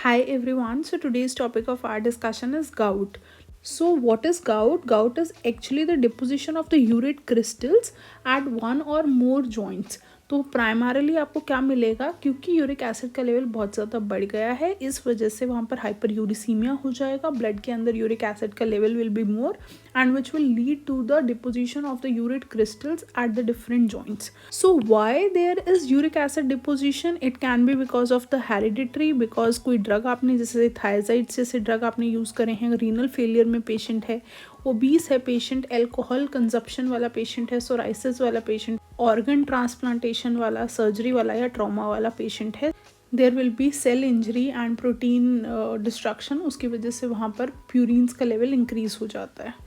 Hi everyone. So today's topic of our discussion is gout. So what is gout? Gout is actually the deposition of the uric crystals at one or more joints. तो primarily आपको क्या मिलेगा, क्योंकि uric acid का level बहुत ज़्यादा बढ़ गया है, इस वजह से वहाँ पर हाइपर यूरिसीमिया हो जाएगा. ब्लड के अंदर यूरिक एसिड का level will be more and which will lead to the deposition of the uric crystals at the different joints. So why there is uric acid deposition? It can be because of the hereditary, because कोई drug आपने जैसे thyroid जैसे drug आपने use करे हैं, renal failure में patient है, obese है पेशेंट, एल्कोहल कंजप्शन वाला पेशेंट है, सोराइसिस वाला पेशेंट, ऑर्गन ट्रांसप्लांटेशन वाला, सर्जरी वाला या ट्रॉमा वाला पेशेंट है. There will be cell injury and protein destruction, उसकी वजह से वहाँ पर प्यूरिन्स का लेवल इंक्रीज हो जाता है.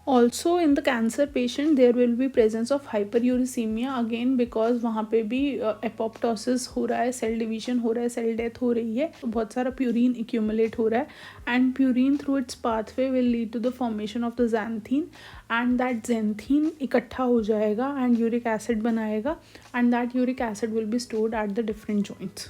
Also in the cancer patient there will be presence of hyperuricemia, again because वहाँ पे भी एपोप्टोसिस हो रहा है, सेल डिवीजन हो रहा है, सेल डेथ हो रही है, तो बहुत सारा प्यूरिन एक्यूमुलेट हो रहा है and purine through its pathway will lead to the formation of the xanthine and that xanthine इकट्ठा हो जाएगा एंड यूरिक एसिड बनाएगा and that uric acid will be stored at the different joints.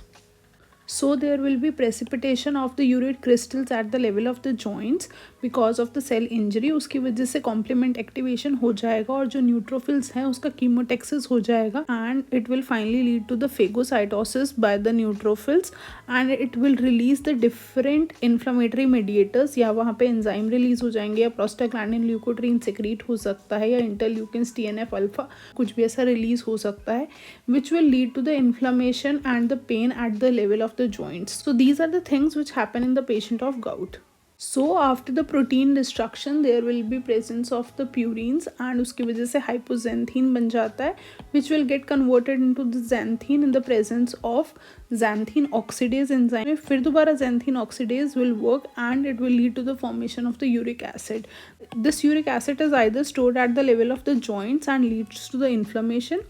So there will be precipitation of the uric crystals at the level of the joints because of the cell injury. उसकी वजह से complement activation हो जाएगा और जो neutrophils हैं उसका chemotaxis हो जाएगा and it will finally lead to the phagocytosis by the neutrophils and it will release the different inflammatory mediators. या वहाँ पे enzyme release हो जाएंगे या prostaglandin leukotriene secrete हो सकता है या interleukins TNF alpha कुछ भी ऐसा release हो सकता है which will lead to the inflammation and the pain at the level of the joints. So these are the things which happen in the patient of gout. So after the protein destruction there will be presence of the purines and उसकी वजह से hypoxanthine बन जाता है which will get converted into the xanthine in the presence of xanthine oxidase enzyme. फिर दोबारा xanthine oxidase will work and it will lead to the formation of the uric acid. This uric acid is either stored at the level of the joints and leads to the inflammation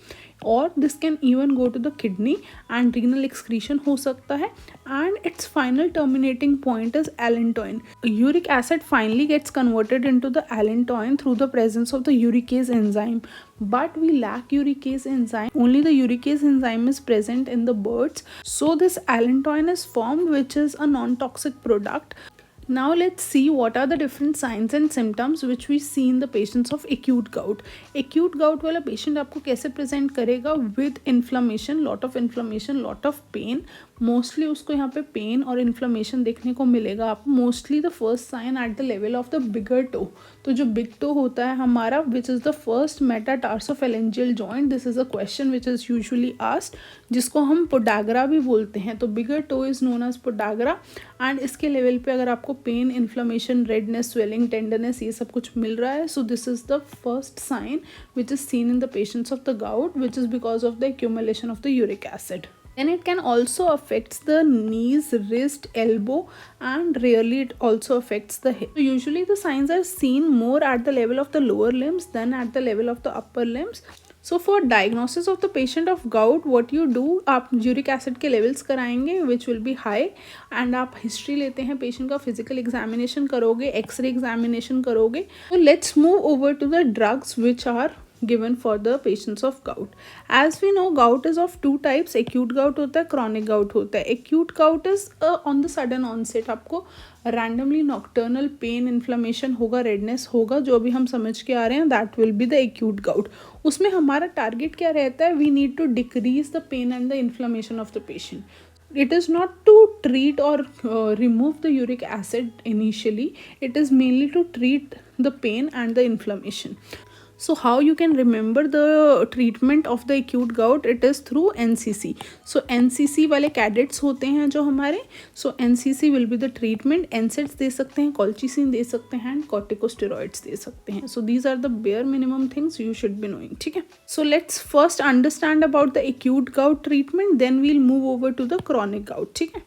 or this can even go to the kidney and renal excretion हो सकता है and its final terminating point is allantoin. Uric acid finally gets converted into the allantoin through the presence of the uricase enzyme, but we lack uricase enzyme. Only the uricase enzyme is present in the birds, so this allantoin is formed, which is a non-toxic product. Now let's see what are the different signs and symptoms which we see in the patients of acute gout. Acute gout वाला patient आपको कैसे present करेगा? With inflammation, lot of inflammation, lot of pain. Mostly उसको यहाँ पे pen और inflammation देखने को मिलेगा. आप mostly the first sign at the level of the bigger toe, तो जो बिग टो होता है हमारा which is the first metatarsophalangeal joint, this is a question which is usually asked, जिसको हम पोडाग्रा भी बोलते हैं. तो bigger toe is known as podagra and इसके लेवल पे अगर आपको pain, inflammation, redness, swelling, tenderness ये सब कुछ मिल रहा है, so this is the first sign which is seen in the patients of the gout, which is because of the accumulation of the uric acid. Then it can also affects the knees, wrist, elbow and rarely it also affects the hip. So usually the signs are seen more at the level of the lower limbs than at the level of the upper limbs. So for diagnosis of the patient of gout, what you do, आप uric acid के levels कराएंगे which will be high and आप history लेते हैं patient का, physical examination करोगे, x-ray examination करोगे. So let's move over to the drugs which are given for the patients of gout. As we know, gout is of two types. acute gout होता है, chronic gout होता है. acute gout is on the sudden onset, आपको randomly nocturnal pain, inflammation होगा, redness होगा, जो भी हम समझ के आ रहे हैं, that will be the acute gout. उसमें हमारा target क्या रहता है? We need to decrease the pain and the inflammation of the patient. It is not to treat or remove the uric acid initially. It is mainly to treat the pain and the inflammation. So how you can remember the treatment of the acute gout? It is through NCC. So NCC वाले cadets होते हैं जो हमारे, so NCC will be the treatment. NSAIDs दे सकते हैं, colchicine दे सकते हैं and corticosteroids दे सकते हैं. So these are the bare minimum things you should be knowing. ठीक है. So let's first understand about the acute gout treatment, then we'll move over to the chronic gout. ठीक है.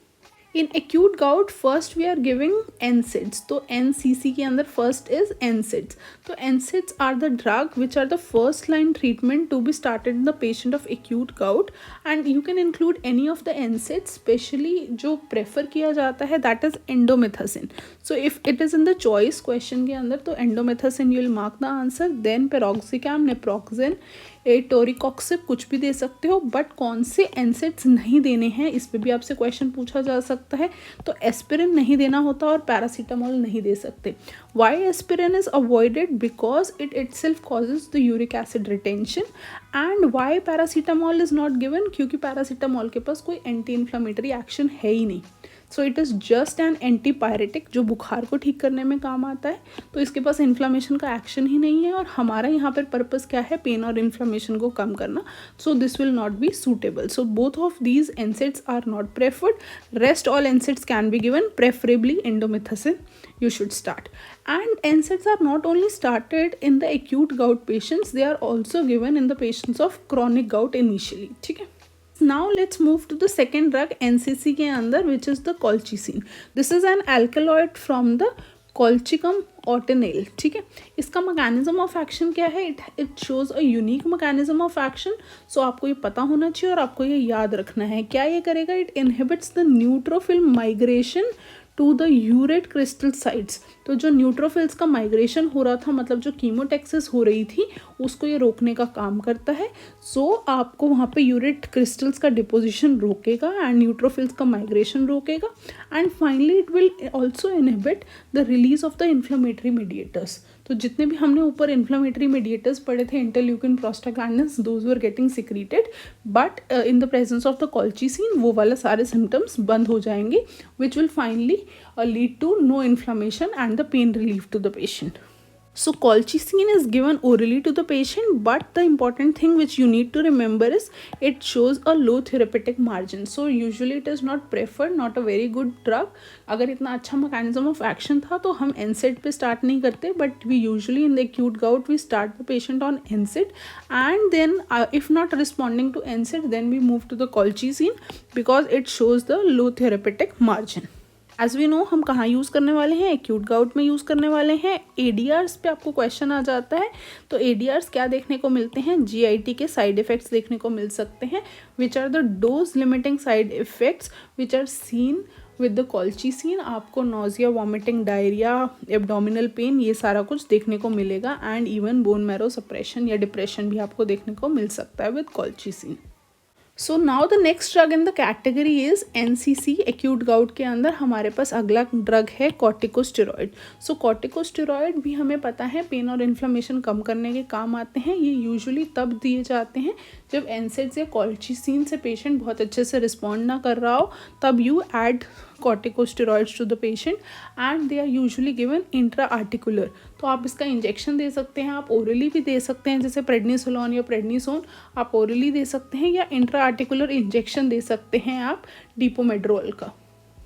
In acute gout first we are giving NSAIDs. तो NCC के अंदर first is NSAIDs. तो NSAIDs are the drug which are the first line treatment to be started in the patient of acute gout and you can include any of the NSAIDs, specially जो prefer किया जाता है that is endomethacin. So if it is in the choice question के अंदर तो endomethacin you will mark the answer, then piroxicam, naproxen, एटोरिकॉक्सिब कुछ भी दे सकते हो, बट कौन से एनसेड्स नहीं देने हैं इस पे भी आपसे क्वेश्चन पूछा जा सकता है। तो एस्पिरिन नहीं देना होता और पैरासीटामोल नहीं दे सकते। Why aspirin is avoided? Because it itself causes the uric acid retention. And why paracetamol is not given? क्योंकि पैरासीटामोल के पास कोई एंटी इन्फ्लामेटरी एक्शन है ही नहीं। So it is just an antipyretic जो बुखार को ठीक करने में काम आता है। तो इसके पास इन्फ्लामेशन का एक्शन ही नहीं है, और हमारा यहाँ पर पर्पस क्या है? पेन और इन्फ्लामेशन को कम करना। So this will not be suitable. So both of these NSAIDs are not preferred. Rest all NSAIDs can be given, preferably indomethacin you should start. And NSAIDs are not only started in the acute gout patients, they are also given in the patients of chronic gout initially. ठीक है। Now let's move to the second drug NCC के अंदर, which is the colchicine. This is an alkaloid from the colchicum ऑटेनेल। ठीक है। इसका mechanism of action क्या है? It shows a unique mechanism of action. So आपको ये पता होना चाहिए और आपको ये याद रखना है। क्या ये करेगा? It inhibits the neutrophil migration to the urate crystal sites. तो जो न्यूट्रोफिल्स का माइग्रेशन हो रहा था, मतलब जो कीमोटेक्सिस हो रही थी, उसको ये रोकने का काम करता है। सो आपको वहाँ पे यूरेट क्रिस्टल्स का डिपोजिशन रोकेगा एंड न्यूट्रोफिल्स का माइग्रेशन रोकेगा। And finally it will also inhibit the release of the inflammatory mediators. तो जितने भी हमने ऊपर इन्फ्लेमेटरी मीडिएटर्स पढ़े थे, interleukin, prostaglandins, those were getting secreted, but in the presence of the colchicine वो वाले सारे सिम्टम्स बंद हो जाएंगे, which will finally lead to no inflammation and the pain relief to the patient. So colchicine is given orally to the patient, but the important thing which you need to remember is it shows a low therapeutic margin. So usually it is not preferred, not a very good drug. अगर इतना अच्छा mechanism of action था तो हम NSAID पे start नहीं करते, but we usually in the acute gout we start the patient on NSAID, and then if not responding to NSAID, then we move to the colchicine because it shows the low therapeutic margin. As we know हम कहाँ use करने वाले हैं? Acute gout में use करने वाले हैं। ADRs पे आपको क्वेश्चन आ जाता है। तो ADRs क्या देखने को मिलते हैं? GIT के साइड इफ़ेक्ट्स देखने को मिल सकते हैं, which are the dose limiting side effects which are seen with the colchicine. आपको nausea, vomiting, diarrhoea, abdominal pain, ये सारा कुछ देखने को मिलेगा। And even bone marrow suppression या डिप्रेशन भी आपको देखने को मिल सकता है with colchicine. So now the next drug in the category is NCC। Acute gout के अंदर हमारे पास अगला ड्रग है कॉर्टिकोस्टेरॉइड। सो कॉर्टिकोस्टेरॉइड भी हमें पता है पेन और इन्फ्लेमेशन कम करने के काम आते हैं। ये यूजुअली तब दिए जाते हैं जब NSAIDs या कॉल्चिसिन से पेशेंट बहुत अच्छे से रिस्पॉन्ड ना कर रहा हो, तब you add corticosteroids to the patient and they are usually given intra-articular। तो आप इसका इंजेक्शन दे सकते हैं, आप ओरली भी दे सकते हैं, जैसे प्रेडनिसोलोन या प्रेडनिसोन आप ओरली दे सकते हैं, या इंट्रा-आर्टिकुलर इंजेक्शन दे सकते हैं आप डिपोमेड्रोल का।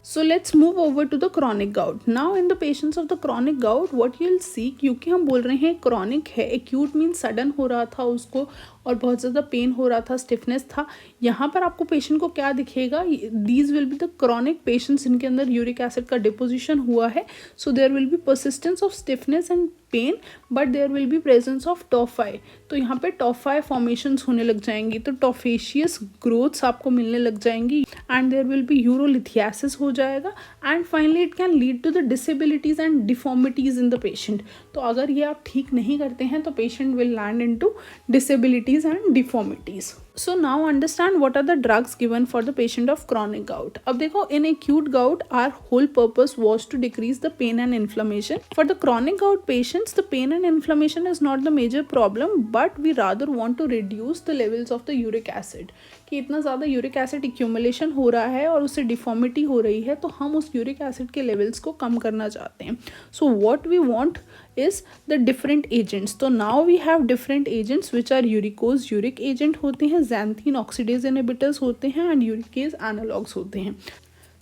So let's move over to the chronic gout. Now in the patients of the chronic gout, what you'll see, क्योंकि हम बोल रहे हैं chronic है, acute means sudden हो रहा था उसको और बहुत ज़्यादा पेन हो रहा था, स्टिफनेस था। यहाँ पर आपको पेशेंट को क्या दिखेगा? These will be the chronic patients जिनके अंदर यूरिक एसिड का डिपोजिशन हुआ है। So there will be persistence of stiffness and pain, but there will be presence of tophi. तो यहाँ पे टॉफाई फॉर्मेशंस होने लग जाएंगी, तो टॉफेशियस ग्रोथ्स आपको मिलने लग जाएंगी and there will be urolithiasis हो जाएगा। And finally it can lead to the disabilities and deformities in the patient. तो अगर ये आप ठीक नहीं करते हैं तो patient will land into disabilities and deformities. So now understand what are the drugs given for the patient of chronic gout. अब देखो, in acute gout our whole purpose was to decrease the pain and inflammation. For the chronic gout patients, the pain and inflammation is not the major problem, but we rather want to reduce the levels of the uric acid. कि इतना ज़्यादा uric acid accumulation हो रहा है और उससे deformity हो रही है, तो हम उस यूरिक एसिड के लेवल्स को कम करना चाहते हैं। So what we want is the different agents. तो now we have different agents which are uricose, uric agent होते हैं, xanthine ऑक्सीडेज इनहिबिटर्स होते हैं एंड यूरिकेज एनालॉग्स होते हैं।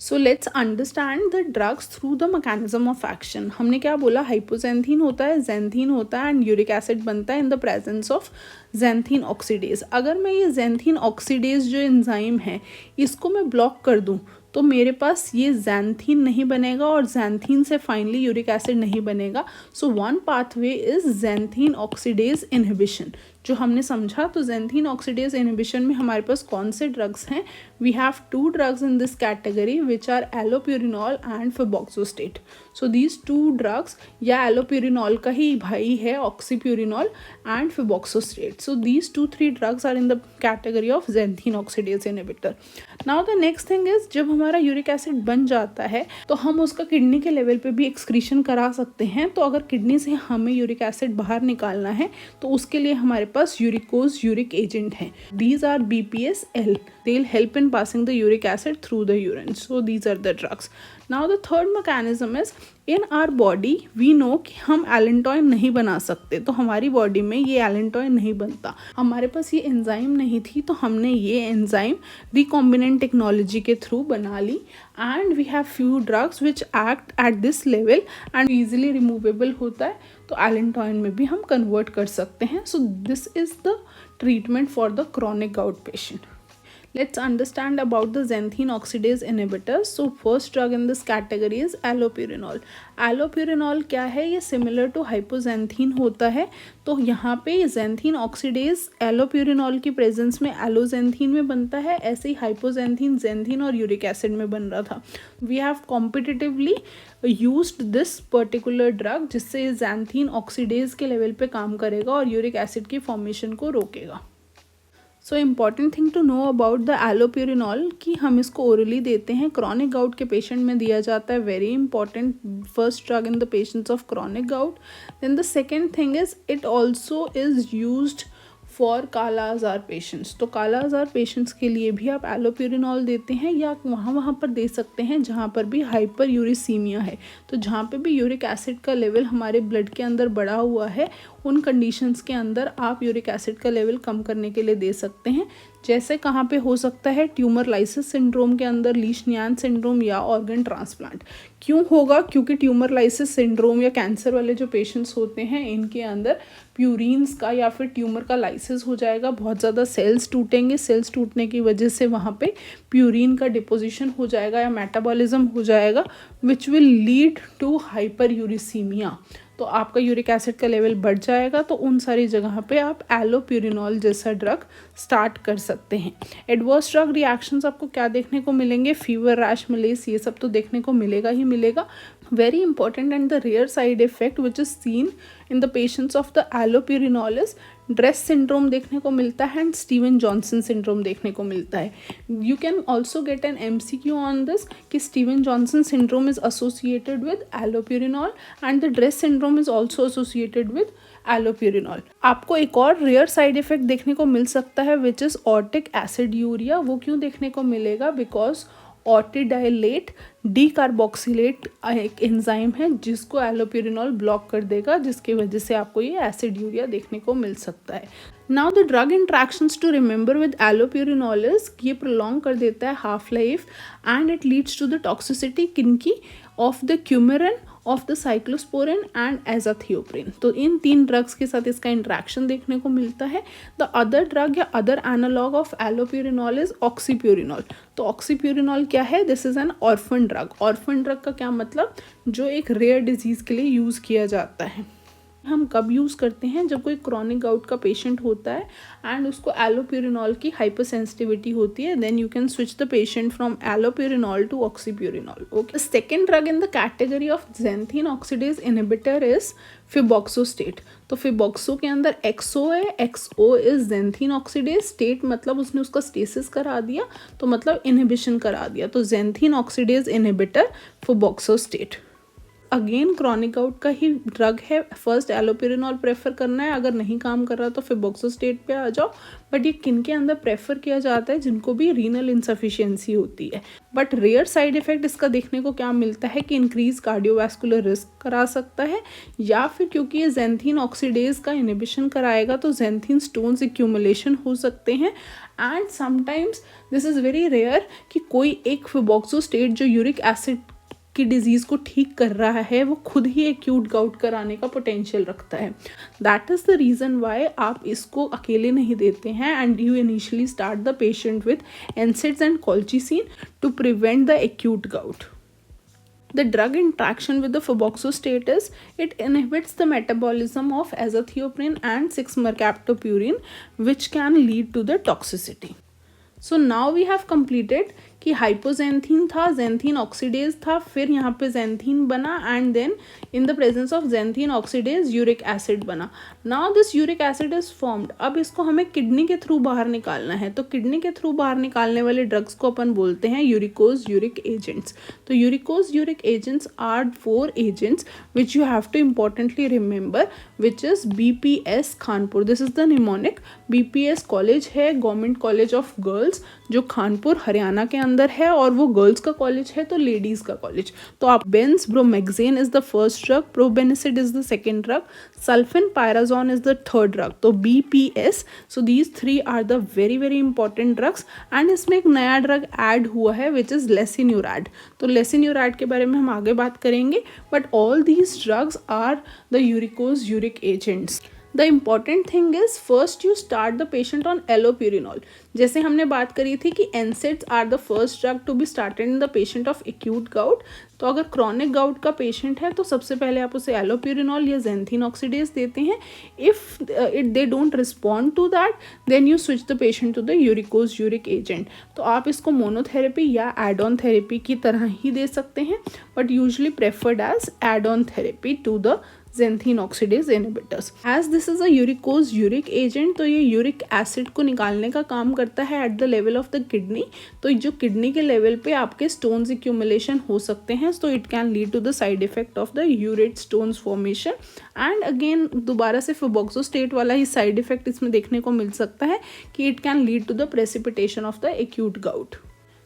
सो let's understand the drugs through the mechanism of action. हमने क्या बोला? हाइपोजेंथीन होता है, xanthine होता है एंड यूरिक एसिड बनता है इन the presence of xanthine oxidase. अगर मैं ये xanthine ऑक्सीडेज जो एंजाइम है इसको मैं ब्लॉक कर दूँ तो मेरे पास ये xanthine नहीं बनेगा और xanthine से फाइनली यूरिक एसिड नहीं बनेगा। So one pathway is xanthine oxidase inhibition. जो हमने समझा, तो ज़ैंथीन ऑक्सीडेज इनहिबिशन में हमारे पास कौन से ड्रग्स हैं? We have 2 drugs in this category which are allopurinol and febuxostat. So these 2 drugs, या एलोप्यूरिनॉल का ही भाई है oxypurinol and febuxostat. So these 2-3 drugs are in the category of xanthine oxidase inhibitor. Now the next thing is, जब हमारा uric acid बन जाता है तो हम उसका किडनी के लेवल पे भी एक्सक्रीशन करा सकते हैं. तो अगर किडनी से हमें यूरिक एसिड बाहर निकालना है तो उसके लिए हमारे पास यूरिकोज यूरिक एजेंट हैं. These are BPSL. They'll help in passing the uric acid through the urine. So these are the drugs. Now the third mechanism is, in our body we know कि हम allantoin नहीं बना सकते. तो हमारी body में ये एलेंटॉइन नहीं बनता. हमारे पास ये एंजाइम नहीं थी, तो हमने ये एंजाइम रिकॉम्बिनेंट टेक्नोलॉजी के थ्रू बना ली. And we have few drugs which act at this level and easily removable होता है, तो एलेंटॉइन में भी हम कन्वर्ट कर सकते हैं. So this is the treatment for the chronic gout patient. Let's understand about the xanthine oxidase inhibitors. So first drug in this category is allopurinol. Allopurinol क्या है? ये similar to hypoxanthine होता है. तो यहाँ पे xanthine oxidase allopurinol की presence में alloxanthine में बनता है, ऐसे ही hypoxanthine xanthine और uric acid में बन रहा था. We have competitively used this particular drug जिससे xanthine oxidase के लेवल पे काम करेगा और uric acid की formation को रोकेगा. So important thing to know about the allopurinol कि हम इसको ओरली देते हैं. क्रॉनिक गाउट के पेशेंट में दिया जाता है. Very important first drug in the patients of chronic gout. Then the second thing is, it also is used for kala azar patients. तो काला आज़ार पेशेंट्स के लिए भी आप एलोप्यूरिनॉल देते हैं, या वहाँ पर दे सकते हैं जहाँ पर भी हाइपर यूरिसीमिया है. तो जहाँ पे भी यूरिक एसिड का लेवल हमारे ब्लड के अंदर बढ़ा हुआ है, उन कंडीशंस के अंदर आप यूरिक एसिड का लेवल कम करने के लिए दे सकते हैं. जैसे कहाँ पे हो सकता है? ट्यूमर लाइसिस सिंड्रोम के अंदर, लीश-न्यान सिंड्रोम या ऑर्गन ट्रांसप्लांट. क्यों होगा? क्योंकि ट्यूमर लाइसिस सिंड्रोम या कैंसर वाले जो पेशेंट्स होते हैं, इनके अंदर प्यूरिन्स का या फिर ट्यूमर का लाइसिस हो जाएगा. बहुत ज़्यादा सेल्स टूटेंगे. सेल्स टूटने की वजह से वहाँ पे प्यूरिन का डिपोजिशन हो जाएगा या मेटाबॉलिज्म हो जाएगा, which will lead to hyperuricemia. तो आपका यूरिक एसिड का लेवल बढ़ जाएगा. तो उन सारी जगह पे आप एलोप्यूरिनॉल जैसा ड्रग स्टार्ट कर सकते हैं. एडवर्स ड्रग रिएक्शंस आपको क्या देखने को मिलेंगे? फीवर, रैश, मलेस, ये सब तो देखने को मिलेगा ही मिलेगा. Very important and the rare side effect which is seen in the patients of the allopurinol is DRESS syndrome देखने को मिलता है एंड स्टीवन जॉनसन सिंड्रोम देखने को मिलता है. You can also get an MCQ on this कि Steven Johnson syndrome is associated with allopurinol and the DRESS syndrome is also associated with allopurinol. आपको एक और रेयर साइड इफेक्ट देखने को मिल सकता है which is aortic acid urea. वो क्यों देखने को मिलेगा? बिकॉज ऑर्टिडाइलेट डीकार्बोक्सिलेट एक एंजाइम है जिसको एलोप्यूरिनॉल ब्लॉक कर देगा, जिसकी वजह से आपको ये एसिड यूरिया देखने को मिल सकता है. Now the drug interactions to remember with allopurinol is, ये प्रोलॉन्ग कर देता है half life and it leads to the toxicity किनकी? Of the coumarin, of the cyclosporine and azathioprine. तो इन 3 ड्रग्स के साथ इसका इंट्रैक्शन देखने को मिलता है. द अदर ड्रग या other analogue of allopurinol is oxypurinol. तो ऑक्सीप्यूरिनॉल क्या है? This is an orphan drug. Orphan drug का क्या मतलब? जो एक रेयर डिजीज के लिए यूज़ किया जाता है. हम कब यूज़ करते हैं? जब कोई क्रॉनिक गाउट का पेशेंट होता है एंड उसको एलोप्यूरिनॉल की हाइपर सेंसिटिविटी होती है, then you can switch the patient from allopurinol to oxypurinol. Okay. Second drug in the category of xanthine oxidase inhibitor is febuxostat. तो फिबॉक्सो के अंदर एक्सो है. XO is xanthine oxidase. Stat मतलब उसने उसका stasis करा दिया, तो मतलब इनहिबिशन करा दिया. तो xanthine oxidase inhibitor febuxostat. Again chronic gout का ही ड्रग है. फर्स्ट एलोप्यूरिनॉल प्रेफर करना है. अगर नहीं काम कर रहा तो फिबॉक्सोस्टेट पे आ जाओ. बट ये किन के अंदर प्रेफर किया जाता है? जिनको भी रीनल इंसफिशियंसी होती है. बट रेयर साइड इफेक्ट इसका देखने को क्या मिलता है कि इंक्रीज कार्डियोवैस्कुलर रिस्क करा सकता है, या फिर क्योंकि ये xanthine ऑक्सीडेज का इनहिबिशन कराएगा तो xanthine स्टोन्स एक्यूमुलेशन हो सकते हैं. And sometimes this is very rare कि कोई एक फिबॉक्सोस्टेट जो यूरिक एसिड की डिजीज़ को ठीक कर रहा है वो खुद ही एक्यूट गाउट कराने का पोटेंशियल रखता है. That is the reason why आप इसको अकेले नहीं देते हैं and you initially start the patient with NSAIDs and colchicine to prevent the acute gout. The drug interaction with the febuxostat it inhibits the metabolism of azathioprine and 6-mercaptopurine, which can lead to the toxicity. So now we have completed कि hypoxanthine था, जेंथीन oxidase था, फिर यहाँ पे xanthine बना and then in the presence of xanthine oxidase uric acid बना. Now this uric acid is formed. अब इसको हमें किडनी के थ्रू बाहर निकालना है. तो किडनी के थ्रू बाहर निकालने वाले ड्रग्स को अपन बोलते हैं यूरिकोज यूरिक एजेंट्स. तो uricosuric agents are 4 agents which you have to importantly remember, which is BPS Khanpur. This is the mnemonic. BPS college है, गवर्नमेंट कॉलेज ऑफ गर्ल्स, जो खानपुर हरियाणा के अंदर है, और वो गर्ल्स का कॉलेज है, तो लेडीज का कॉलेज. तो आप benzbromarone is the first drug, probenecid is the second drug, sulfinpyrazone is the third drug. तो BPS. So these 3 are the very very important drugs. And इसमें एक नया ड्रग ऐड हुआ है विच इज लेसिन्यूरैड. तो लेसिन्यूरैड के बारे में हम आगे बात करेंगे, but all these drugs are the uricosuric agents. The important thing is first you start the patient on allopurinol. जैसे हमने बात करी थी कि NSAIDs are the first drug to be started in the patient of acute gout. तो अगर chronic gout का patient है तो सबसे पहले आप उसे एलोप्यूरिनॉल या जेंथीन ऑक्सीडेज देते हैं. If they don't respond to that then you switch the patient to the uricose uric agent. तो आप इसको मोनोथेरेपी या एड ऑन थेरेपी की तरह ही दे सकते हैं, but usually preferred as add on therapy to the xanthine oxidase inhibitors. As this is a uricose uric agent, तो ये यूरिक एसिड को निकालने का काम करता है eight the level of the kidney. तो जो किडनी के लेवल पे आपके स्टोन्स एक्यूमुलेशन हो सकते हैं, तो it can lead to the side effect of the urate stones formation. And again दोबारा से फेबुक्सोस्टेट वाला ही साइड इफेक्ट इसमें देखने को मिल सकता है कि it can lead to the precipitation of the acute gout.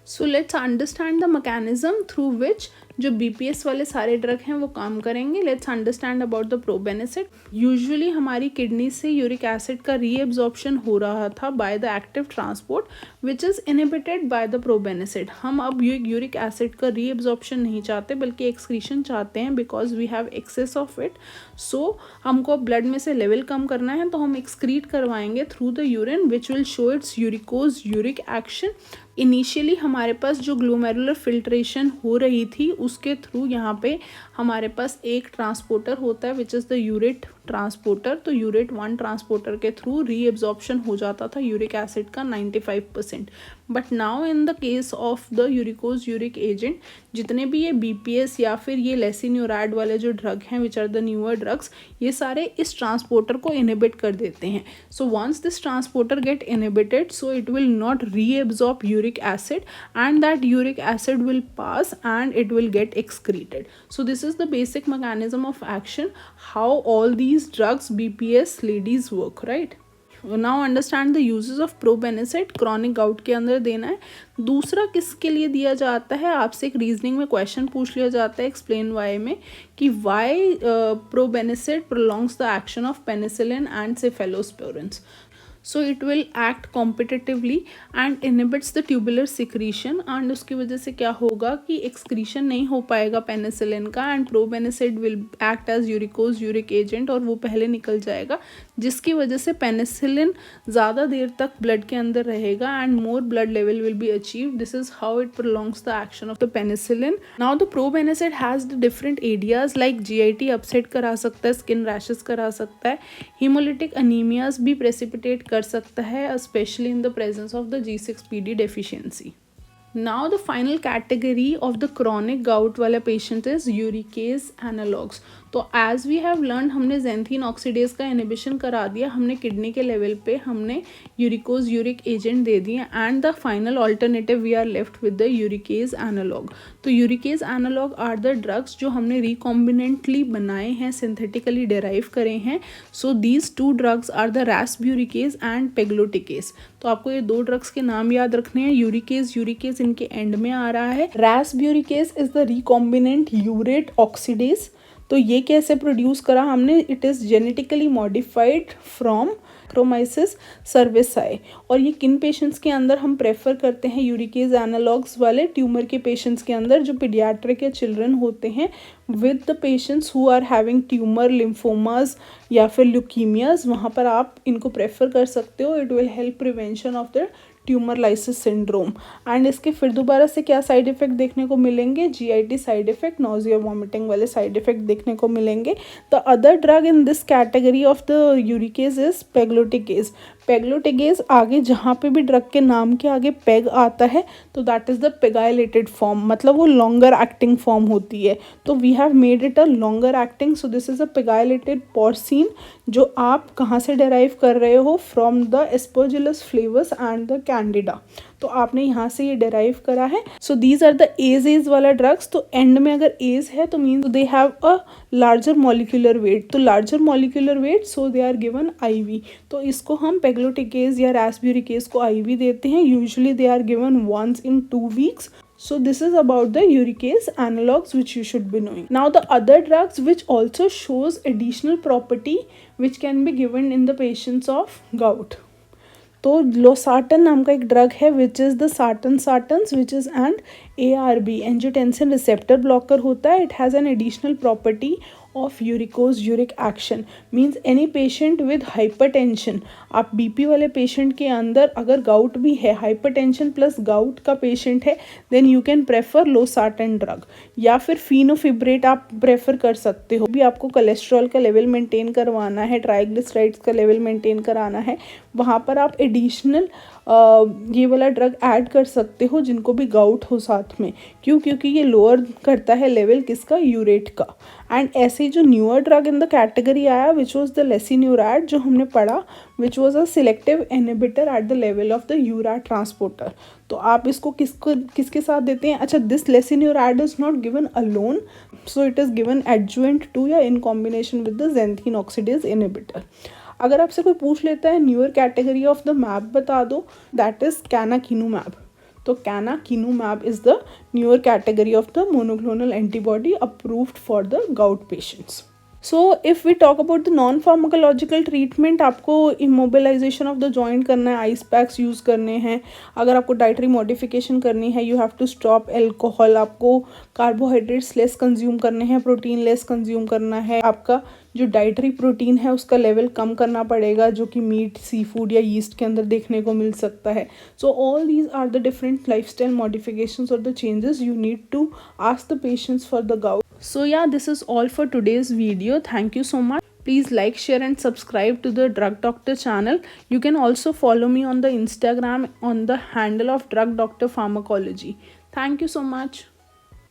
So let's understand the mechanism through which जो BPS वाले सारे ड्रग हैं वो काम करेंगे. लेट्स अंडरस्टैंड अबाउट द प्रोबेनिसिड. यूजुअली हमारी किडनी से यूरिक एसिड का रीएब्जॉर्प्शन हो रहा था by the active transport which is inhibited by the probenecid. हम अब यूरिक एसिड का रीएब्जॉर्प्शन नहीं चाहते बल्कि एक्सक्रीशन चाहते हैं, because we have excess of it. So हमको ब्लड में से लेवल कम करना है, तो हम एक्सक्रीट करवाएंगे through the urine which will show it's uricose uric action. Initially हमारे पास जो ग्लोमेरुलर फिल्ट्रेशन हो रही थी उसके थ्रू यहाँ पे हमारे पास एक ट्रांसपोर्टर होता है which is the urate transporter. तो यूरेट 1 ट्रांसपोर्टर के थ्रू रीएब्जॉर्प्शन हो जाता था यूरिक एसिड का 95%. But now in the case of the uricose uric agent, जितने भी ये BPS या फिर ये लेसिन्यूरैड वाले जो ड्रग हैं which are the newer drugs, ये सारे इस ट्रांसपोर्टर को इनहिबिट कर देते हैं. So once this transporter get inhibited, so it will not reabsorb uric acid and that uric acid will pass and it will get excreted. So this is the basic mechanism of action, how all these drugs BPS ladies work, right? Now understand the uses of probenecid. chronic gout के अंदर देना है. दूसरा किसके लिए दिया जाता है, आपसे एक रीजनिंग में क्वेश्चन पूछ लिया जाता है एक्सप्लेन वाई में कि Y probenecid prolongs the action of penicillin and cephalosporins. So it will act competitively and inhibits the tubular secretion. and उसकी वजह से क्या होगा कि excretion नहीं हो पाएगा पेनिसिलिन का, and probenecid will act as uricose uric agent, और वो पहले निकल जाएगा, जिसकी वजह से पेनिसिलिन ज़्यादा देर तक ब्लड के अंदर रहेगा and more blood level will be achieved. This is how it prolongs the action of the penicillin. Now the probenecid has the different areas like GIT upset करा सकता है, skin rashes करा सकता है, hemolytic anemias भी precipitate कर सकता है, especially in the presence of the G6PD deficiency. Now the final category of the chronic gout वाला patient is uricase analogs. तो एज वी हैव लर्न, हमने जेंथीन ऑक्सीडेज का इनहिबिशन करा दिया, हमने किडनी के लेवल पे हमने यूरिकोज यूरिक एजेंट दे दिए, and the final alternative we are left with the uricase analogue. तो uricase analogue are the drugs जो हमने रिकॉम्बिनेंटली बनाए हैं, सिंथेटिकली डेराइव करे हैं. So these 2 drugs are the rasburicase and pegloticase. तो आपको ये 2 ड्रग्स के नाम याद रखने हैं. यूरिकेज इनके एंड में आ रहा है. Rasburicase is the recombinant urate oxidase. तो ये कैसे प्रोड्यूस करा हमने, it is genetically modified from Saccharomyces cerevisiae. और ये किन पेशेंट्स के अंदर हम प्रेफर करते हैं यूरिकेज एनालॉग्स वाले, ट्यूमर के पेशेंट्स के अंदर, जो पीडियाट्रिक या चिल्ड्रन होते हैं with the patients who are having tumour, lymphomas या फिर ल्यूकीमियाज, वहाँ पर आप इनको प्रेफर कर सकते हो. It will help prevention of the tumour lysis syndrome. And इसके फिर दोबारा से क्या साइड इफेक्ट देखने को मिलेंगे, GIT side effect, nausea vomiting वाले साइड इफेक्ट देखने को मिलेंगे। The other drug in this category of the uricase is pegloticase. Pegloticase आगे जहाँ पे भी ड्रग के नाम के आगे पेग आता है तो that is the pegylated form, मतलब वो लॉन्गर एक्टिंग फॉर्म होती है। तो we have made it a longer acting, so this is a pegylated porcine, जो आप कहाँ से डेराइव कर रहे हो, from the Aspergillus flavus and the Candida. तो आपने यहाँ से ये डेराइव करा है। So these are the ase वाला ड्रग्स। तो एंड में अगर एज है तो means they have a larger molecular weight, तो larger molecular weight so they are given IV। तो इसको हम पेग्लोटिकेज या रास्ब्यूरिकेज को IV देते हैं। Usually they are given once in 2 weeks. So this is about the uricase analogs which you should be knowing. Now the other drugs which also shows additional property which can be given in the patients of gout. तो losartan नाम का एक drug है which is the sartans which is and ARB, angiotensin receptor blocker होता है। It has an additional property of uricosuric action, means any patient with hypertension. आप BP वाले patient के अंदर अगर गाउट भी है, हाइपरटेंशन प्लस गाउट का पेशेंट है, then you can prefer losartan drug, या फिर फिनोफिब्रेट आप प्रेफर कर सकते हो। भी आपको कोलेस्ट्रॉल का लेवल मेंटेन करवाना है, ट्राइग्लिसराइड्स का लेवल मेंटेन कराना है, वहाँ पर आप एडिशनल ये वाला ड्रग ऐड कर सकते हो जिनको भी गाउट हो साथ में। क्यों? क्योंकि ये लोअर करता है लेवल किसका, यूरेट का। एंड ऐसे जो newer drug in the category आया विच वॉज द लेसिन्यूरैड, जो हमने पढ़ा, which was a selective inhibitor at the level of the urate transporter. तो आप इसको किसके साथ देते हैं? अच्छा, this lesinurad is not given alone, so it is given adjuvant to या in combination with the xanthine oxidase inhibitor. अगर आपसे कोई पूछ लेता है newer category of the map बता दो, दैट इज कैनाकिनुमैब। तो canakinumab is the newer category of the monoclonal antibody approved for the gout patients. So if we talk about the non pharmacological treatment, आपको immobilization of the joint करना है, ice packs use करने हैं। अगर आपको dietary modification करनी है, you have to stop alcohol, आपको कार्बोहाइड्रेट्स लेस कंज्यूम करने हैं, प्रोटीन लेस कंज्यूम करना है, आपका जो डाइटरी प्रोटीन है उसका लेवल कम करना पड़ेगा, जो कि मीट, सी फूड या यीस्ट के अंदर देखने को मिल सकता है। So all these are the different lifestyle modifications और the changes you need to ask the patients for the gout. So yeah, this is all for today's video. Thank you so much. Please like, share and subscribe to the Drug Doctor channel. You can also follow me on the Instagram on the handle of Drug Doctor Pharmacology. Thank you so much.